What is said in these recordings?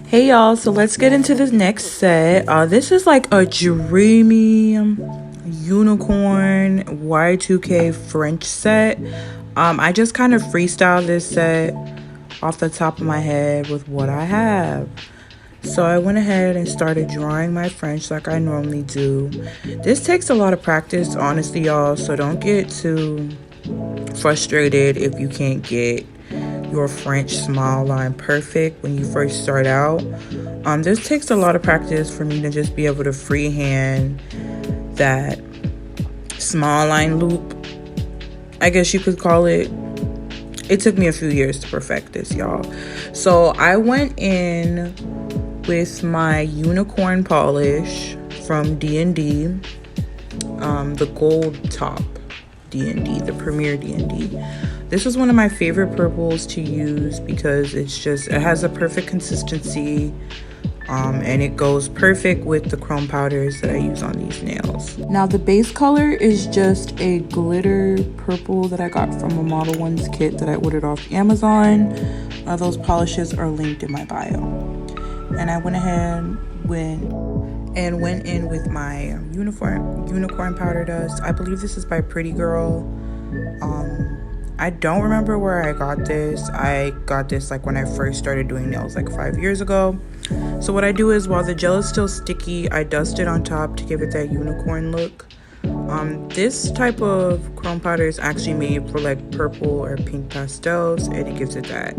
Hey y'all, so let's get into this next set. This is like a dreamy unicorn Y2K French set. I just kind of freestyled this set off the top of my head with what I have. So I went ahead and started drawing my French like I normally do. This takes a lot of practice, honestly, y'all, so don't get too frustrated if you can't get your French smile line perfect when you first start out. This takes a lot of practice for me to just be able to freehand that smile line loop, I guess you could call it. It took me a few years to perfect this, y'all. So I went in with my unicorn polish from D&D, the gold top D&D, the Premier D&D. This is one of my favorite purples to use because it has a perfect consistency, and it goes perfect with the chrome powders that I use on these nails. Now the base color is just a glitter purple that I got from a Model 1's kit that I ordered off Amazon. Those polishes are linked in my bio. And I went ahead went in with my unicorn powder dust. I believe this is by Pretty Girl. I don't remember where I got this. I got this like when I first started doing nails like 5 years ago. So what I do is, while the gel is still sticky, I dust it on top to give it that unicorn look. This type of chrome powder is actually made for like purple or pink pastels, and it gives it that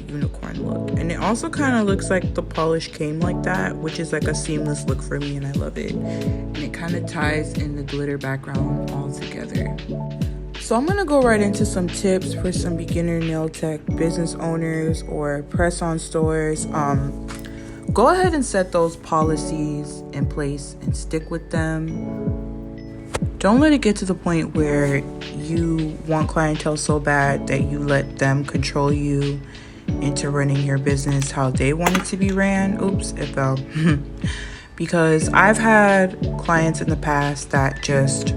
unicorn look. And it also kind of looks like the polish came like that, which is like a seamless look for me, and I love it. And it kind of ties in the glitter background all together. So I'm gonna go right into some tips for some beginner nail tech business owners or press-on stores. Go ahead and set those policies in place and stick with them. Don't let it get to the point where you want clientele so bad that you let them control you into running your business how they want it to be ran. Oops, it fell. Because I've had clients in the past that just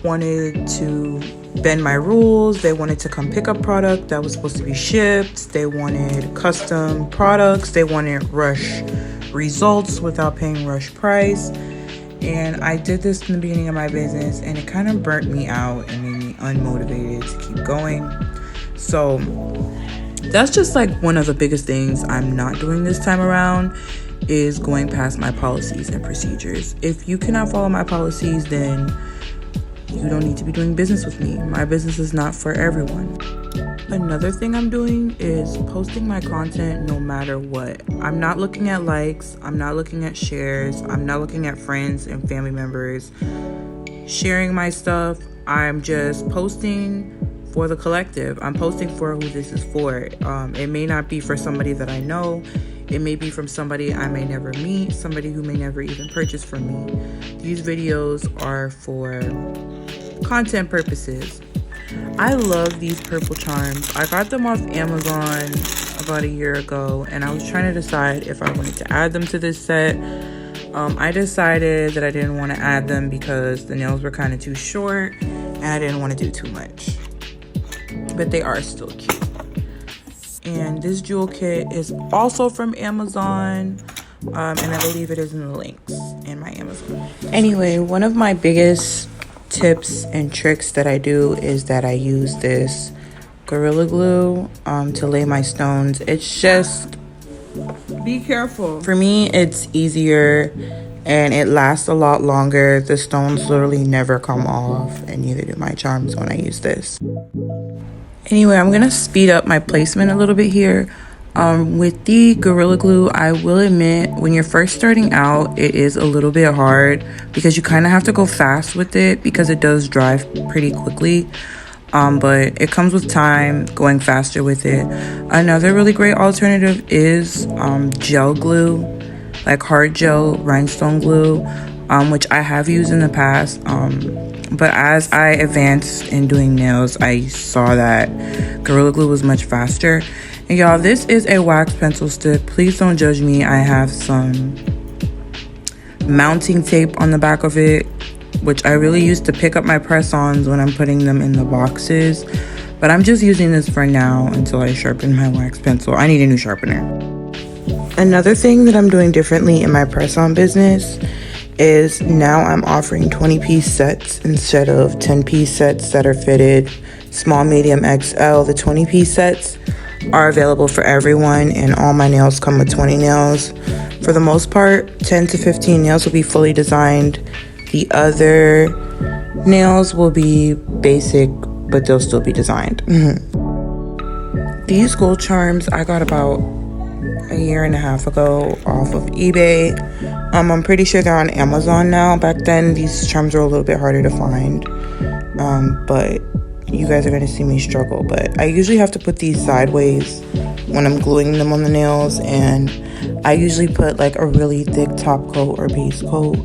wanted to bend my rules. They wanted to come pick up product that was supposed to be shipped. They wanted custom products. They wanted rush results without paying rush price. And I did this in the beginning of my business, and it kind of burnt me out and made me unmotivated to keep going. So that's just like one of the biggest things I'm not doing this time around, is going past my policies and procedures. If you cannot follow my policies, then you don't need to be doing business with me. My business is not for everyone. Another thing I'm doing is posting my content no matter what. I'm not looking at likes. I'm not looking at shares. I'm not looking at friends and family members sharing my stuff. I'm just posting for the collective. I'm posting for who this is for. It may not be for somebody that I know. It may be from somebody I may never meet, somebody who may never even purchase from me. These videos are for content purposes. I love these purple charms. I got them off Amazon about a year ago, and I was trying to decide if I wanted to add them to this set. I decided that I didn't want to add them because the nails were kind of too short and I didn't want to do too much. But they are still cute. And this jewel kit is also from Amazon, and I believe it is in the links in my Amazon. Anyway, one of my biggest tips and tricks that I do is that I use this Gorilla Glue to lay my stones. It's just, be careful. For me, it's easier and it lasts a lot longer. The stones literally never come off, and neither do my charms when I use this. Anyway, I'm gonna speed up my placement a little bit here. With the Gorilla Glue, I will admit, when you're first starting out, it is a little bit hard because you kind of have to go fast with it because it does dry pretty quickly. But it comes with time, going faster with it. Another really great alternative is gel glue, like hard gel rhinestone glue, which I have used in the past. But as I advanced in doing nails, I saw that Gorilla Glue was much faster. And y'all, this is a wax pencil stick. Please don't judge me. I have some mounting tape on the back of it, which I really use to pick up my press-ons when I'm putting them in the boxes. But I'm just using this for now until I sharpen my wax pencil. I need a new sharpener. Another thing that I'm doing differently in my press-on business is now I'm offering 20-piece sets instead of 10-piece sets that are fitted small, medium, XL. The 20-piece sets are available for everyone, and all my nails come with 20 nails. For the most part, 10 to 15 nails will be fully designed. The other nails will be basic, but they'll still be designed. These gold charms I got about a year and a half ago off of eBay. I'm pretty sure they're on Amazon now. Back then, these charms were a little bit harder to find. But you guys are going to see me struggle. But I usually have to put these sideways when I'm gluing them on the nails. And I usually put like a really thick top coat or base coat,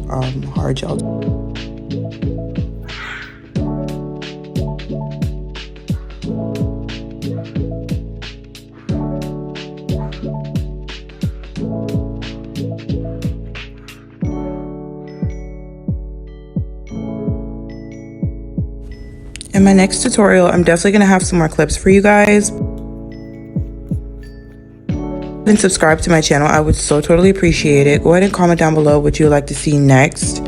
hard gel. In my next tutorial, I'm definitely going to have some more clips for you guys. And subscribe to my channel. I would so totally appreciate it. Go ahead and comment down below what you would like to see next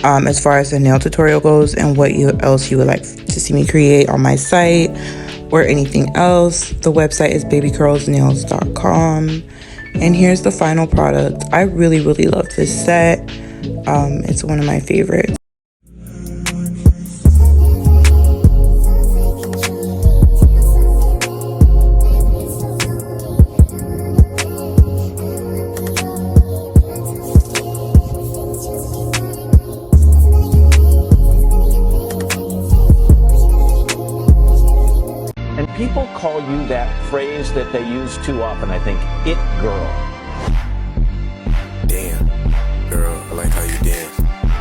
as far as the nail tutorial goes, and what else you would like to see me create on my site or anything else. The website is babycurlsnails.com. And here's the final product. I really love this set. It's one of my favorites. People call you that phrase that they use too often, I think, it girl.